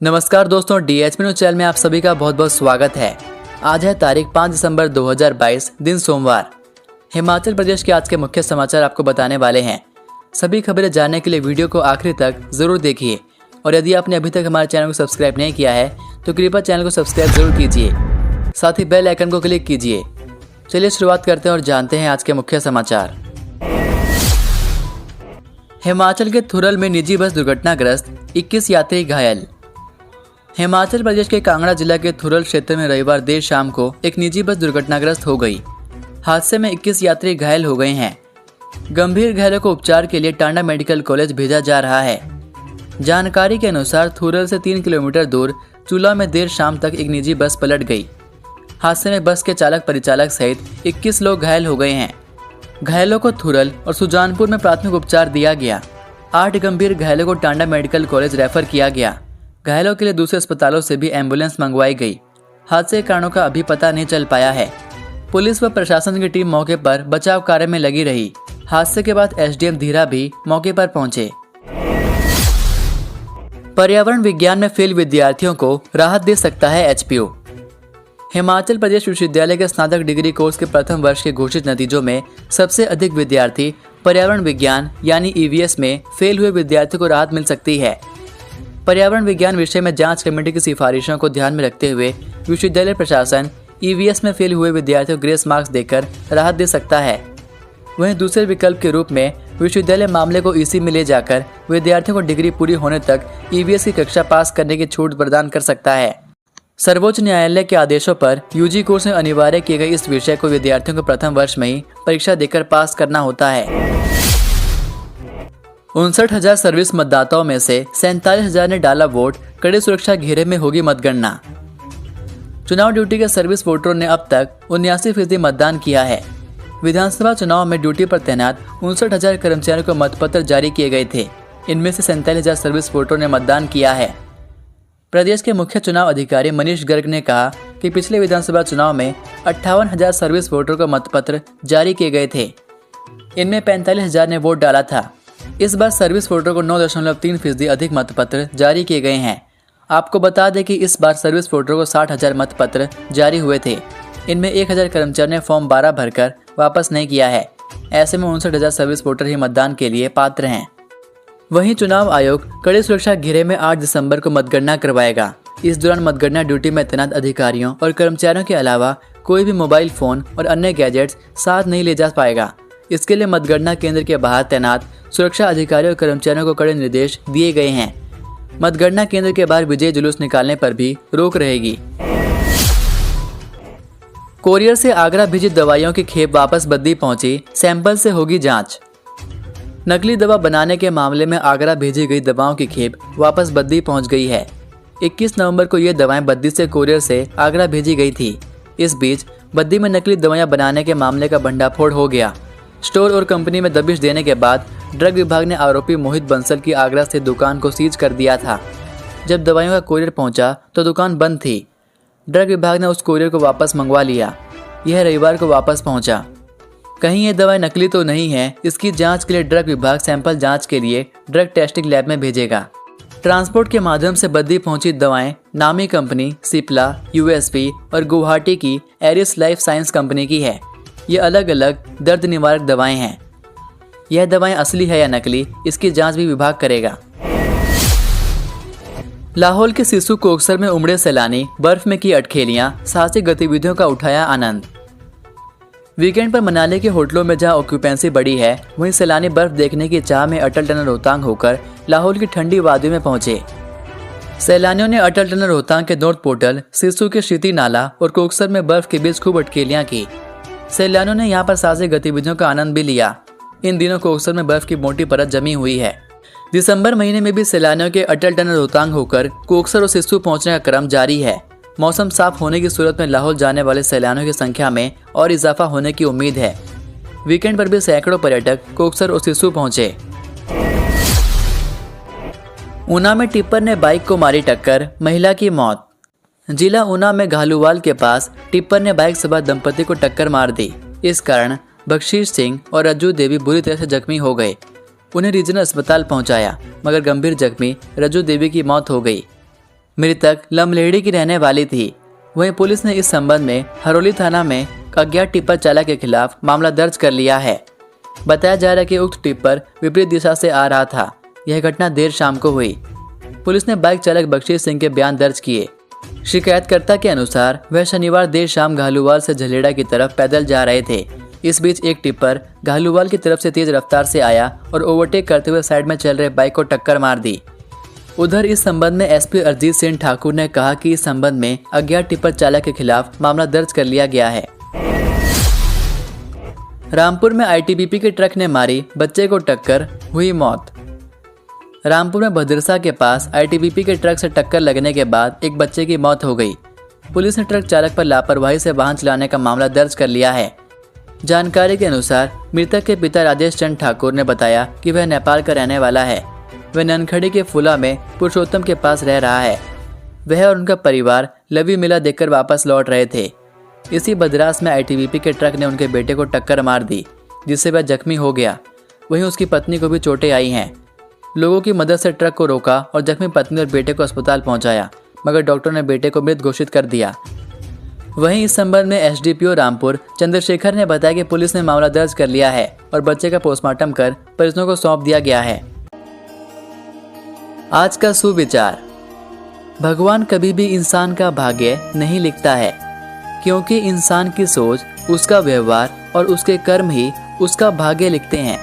नमस्कार दोस्तों, DHP news channel में आप सभी का बहुत बहुत स्वागत है। आज है तारीख 5 दिसंबर 2022, दिन सोमवार। हिमाचल प्रदेश के आज के मुख्य समाचार आपको बताने वाले हैं। सभी खबरें जानने के लिए वीडियो को आखिरी तक जरूर देखिए और यदि आपने अभी तक हमारे चैनल को सब्सक्राइब नहीं किया है तो कृपया चैनल को सब्सक्राइब जरूर कीजिए, साथ ही बेल आइकन को क्लिक कीजिए। चलिए शुरुआत करते हैं और जानते हैं आज के मुख्य समाचार। हिमाचल के थुरल में निजी बस दुर्घटनाग्रस्त, 21 यात्री घायल। हिमाचल प्रदेश के कांगड़ा जिला के थुरल क्षेत्र में रविवार देर शाम को एक निजी बस दुर्घटनाग्रस्त हो गई। हादसे में 21 यात्री घायल हो गए हैं। गंभीर घायलों को उपचार के लिए टांडा मेडिकल कॉलेज भेजा जा रहा है। जानकारी के अनुसार थुरल से 3 किलोमीटर दूर चूला में देर शाम तक एक निजी बस पलट गई। हादसे में बस के चालक परिचालक सहित 21 लोग घायल हो गए हैं। घायलों को थुरल और सुजानपुर में प्राथमिक उपचार दिया गया। 8 गंभीर घायलों को टांडा मेडिकल कॉलेज रेफर किया गया। घायलों के लिए दूसरे अस्पतालों से भी एम्बुलेंस मंगवाई गई। हादसे के कारणों का अभी पता नहीं चल पाया है। पुलिस व प्रशासन की टीम मौके पर बचाव कार्य में लगी रही। हादसे के बाद SDM धीरा भी मौके पर पहुंचे। पर्यावरण विज्ञान में फेल विद्यार्थियों को राहत दे सकता है HPU। हिमाचल प्रदेश विश्वविद्यालय के स्नातक डिग्री कोर्स के प्रथम वर्ष के घोषित नतीजों में सबसे अधिक विद्यार्थी पर्यावरण विज्ञान यानी EVS में फेल हुए विद्यार्थियों को राहत मिल सकती है। पर्यावरण विज्ञान विषय में जांच कमेटी की सिफारिशों को ध्यान में रखते हुए विश्वविद्यालय प्रशासन EVS में फेल हुए विद्यार्थियों को ग्रेस मार्क्स देकर राहत दे सकता है। वहीं दूसरे विकल्प के रूप में विश्वविद्यालय मामले को EC में ले जाकर विद्यार्थियों को डिग्री पूरी होने तक EVS की कक्षा पास करने की छूट प्रदान कर सकता है। सर्वोच्च न्यायालय के आदेशों पर UG कोर्स में अनिवार्य किए गए इस विषय को विद्यार्थियों को प्रथम वर्ष में ही परीक्षा देकर पास करना होता है। 59,000 सर्विस मतदाताओं में से 47,000 ने डाला वोट। कड़ी सुरक्षा घेरे में होगी मतगणना। चुनाव ड्यूटी के सर्विस वोटरों ने अब तक 79% मतदान किया है। विधानसभा चुनाव में ड्यूटी पर तैनात 59,000 कर्मचारियों को मतपत्र जारी किए गए थे। इनमें से 47,000 सर्विस वोटरों ने मतदान किया है। प्रदेश के मुख्य चुनाव अधिकारी मनीष गर्ग ने कहा कि पिछले विधानसभा चुनाव में 58,000 सर्विस वोटरों को मतपत्र जारी किए गए थे। इनमें 45,000 ने वोट डाला था। इस बार सर्विस वोटरों को 9.3% अधिक मतपत्र जारी किए गए हैं। आपको बता दें कि इस बार सर्विस वोटरों को 60,000 मतपत्र जारी हुए थे। इनमें 1,000 कर्मचारियों ने फॉर्म 12 भरकर वापस नहीं किया है। ऐसे में 59,000 सर्विस वोटर ही मतदान के लिए पात्र हैं। वहीं चुनाव आयोग कड़ी सुरक्षा घेरे में 8 दिसंबर को मतगणना करवाएगा। इस दौरान मतगणना ड्यूटी में तैनात अधिकारियों और कर्मचारियों के अलावा कोई भी मोबाइल फोन और अन्य गैजेट्स साथ नहीं ले जा पाएगा। इसके लिए मतगणना केंद्र के बाहर तैनात सुरक्षा अधिकारियों और कर्मचारियों को कड़े निर्देश दिए गए हैं। मतगणना केंद्र के बाहर विजय जुलूस निकालने पर भी रोक रहेगी। कोरियर से आगरा भेजी दवाइयों की खेप वापस बद्दी पहुंची, सैंपल से होगी जांच। नकली दवा बनाने के मामले में आगरा भेजी गई दवाओं की खेप वापस बद्दी पहुंच गई है। 21 नवंबर को ये दवाएं बद्दी से कोरियर से आगरा भेजी गई थी। इस बीच बद्दी में नकली दवाएं बनाने के मामले का भंडाफोड़ हो गया। स्टोर और कंपनी में दबिश देने के बाद ड्रग विभाग ने आरोपी मोहित बंसल की आगरा से दुकान को सीज कर दिया था। जब दवाइयों का कोरियर पहुंचा तो दुकान बंद थी। ड्रग विभाग ने उस कोरियर को वापस मंगवा लिया। यह रविवार को वापस पहुंचा। कहीं ये दवाएं नकली तो नहीं है, इसकी जांच के लिए ड्रग विभाग सैंपल जांच के लिए ड्रग टेस्टिंग लैब में भेजेगा। ट्रांसपोर्ट के माध्यम से बद्दी पहुंची दवाएं नामी कंपनी सिप्ला, USP और गुवाहाटी की एरिस लाइफ साइंस कंपनी की है। ये अलग अलग दर्द निवारक दवाएं हैं। यह दवाएं असली है या नकली, इसकी जांच भी विभाग करेगा। लाहौल के सिसु कोकसर में उमड़े सैलानी, बर्फ में की अटखेलियां, साहसिक गतिविधियों का उठाया आनंद। वीकेंड पर मनाली के होटलों में जहां ऑक्यूपेंसी बढ़ी है, वहीं सैलानी बर्फ देखने की चाह में अटल टनल रोहतांग होकर लाहौल की ठंडी वादियों में पहुंचे। सैलानियों ने अटल टनल रोहतांग के नॉर्थ पोर्टल, सिसु के शीती नाला और कोकसर में बर्फ के बीच खूब अटखेलियां की। सैलानियों ने यहाँ पर साहसिक गतिविधियों का आनंद भी लिया। इन दिनों कोकसर में बर्फ की मोटी परत जमी हुई है। दिसंबर महीने में भी सैलानियों के अटल टनल रोहतांग होकर कोकसर और सिसु पहुंचने का क्रम जारी है। मौसम साफ होने की सूरत में लाहौल जाने वाले सैलानियों की संख्या में और इजाफा होने की उम्मीद है। वीकेंड पर भी सैकड़ों पर्यटक कोकसर और सिसु पहुंचे। ऊना में टिप्पर ने बाइक को मारी टक्कर, महिला की मौत। जिला ऊना में घालूवाल के पास टिप्पर ने बाइक सवार दंपति को टक्कर मार दी। इस कारण बख्शीश सिंह और रज्जू देवी बुरी तरह से जख्मी हो गए। उन्हें रीजनल अस्पताल पहुंचाया, मगर गंभीर जख्मी रज्जू देवी की मौत हो गई। मृतक लमलेड़ी की रहने वाली थी। वहीं पुलिस ने इस संबंध में हरोली थाना में अज्ञात टिप्पर चालक के खिलाफ मामला दर्ज कर लिया है। बताया जा रहा है कि उक्त टिप्पर विपरीत दिशा से आ रहा था। यह घटना देर शाम को हुई। पुलिस ने बाइक चालक बख्शीश सिंह के बयान दर्ज किए। शिकायतकर्ता के अनुसार वह शनिवार देर शाम घालूवाल से झलेड़ा की तरफ पैदल जा रहे थे। इस बीच एक टिप्पर घालूवाल की तरफ से तेज रफ्तार से आया और ओवरटेक करते हुए साइड में चल रहे बाइक को टक्कर मार दी। उधर इस संबंध में एसपी अरजीत सिंह ठाकुर ने कहा कि इस संबंध में अज्ञात टिप्पर चालक के खिलाफ मामला दर्ज कर लिया गया है। रामपुर में आईटीबीपी के ट्रक ने मारी बच्चे को टक्कर, हुई मौत। रामपुर में भद्रसा के पास आईटीबीपी के ट्रक से टक्कर लगने के बाद एक बच्चे की मौत हो गई। पुलिस ने ट्रक चालक पर लापरवाही से वाहन चलाने का मामला दर्ज कर लिया है। जानकारी के अनुसार मृतक के पिता राजेश चंद ठाकुर ने बताया कि वह नेपाल का रहने वाला है। वह ननखड़ी के फुला में पुरुषोत्तम के पास रह रहा है। वह और उनका परिवार लवी मेला देखकर वापस लौट रहे थे। इसी बदरास में आईटीबीपी के ट्रक ने उनके बेटे को टक्कर मार दी, जिससे वह जख्मी हो गया। वहीं उसकी पत्नी को भी चोटें आई हैं। लोगों की मदद से ट्रक को रोका और जख्मी पत्नी और बेटे को अस्पताल पहुंचाया, मगर डॉक्टर ने बेटे को मृत घोषित कर दिया। वहीं इस संबंध में एसडीपीओ रामपुर चंद्रशेखर ने बताया कि पुलिस ने मामला दर्ज कर लिया है और बच्चे का पोस्टमार्टम कर परिजनों को सौंप दिया गया है। आज का सुविचार। भगवान कभी भी इंसान का भाग्य नहीं लिखता है, क्योंकि इंसान की सोच, उसका व्यवहार और उसके कर्म ही उसका भाग्य लिखते हैं।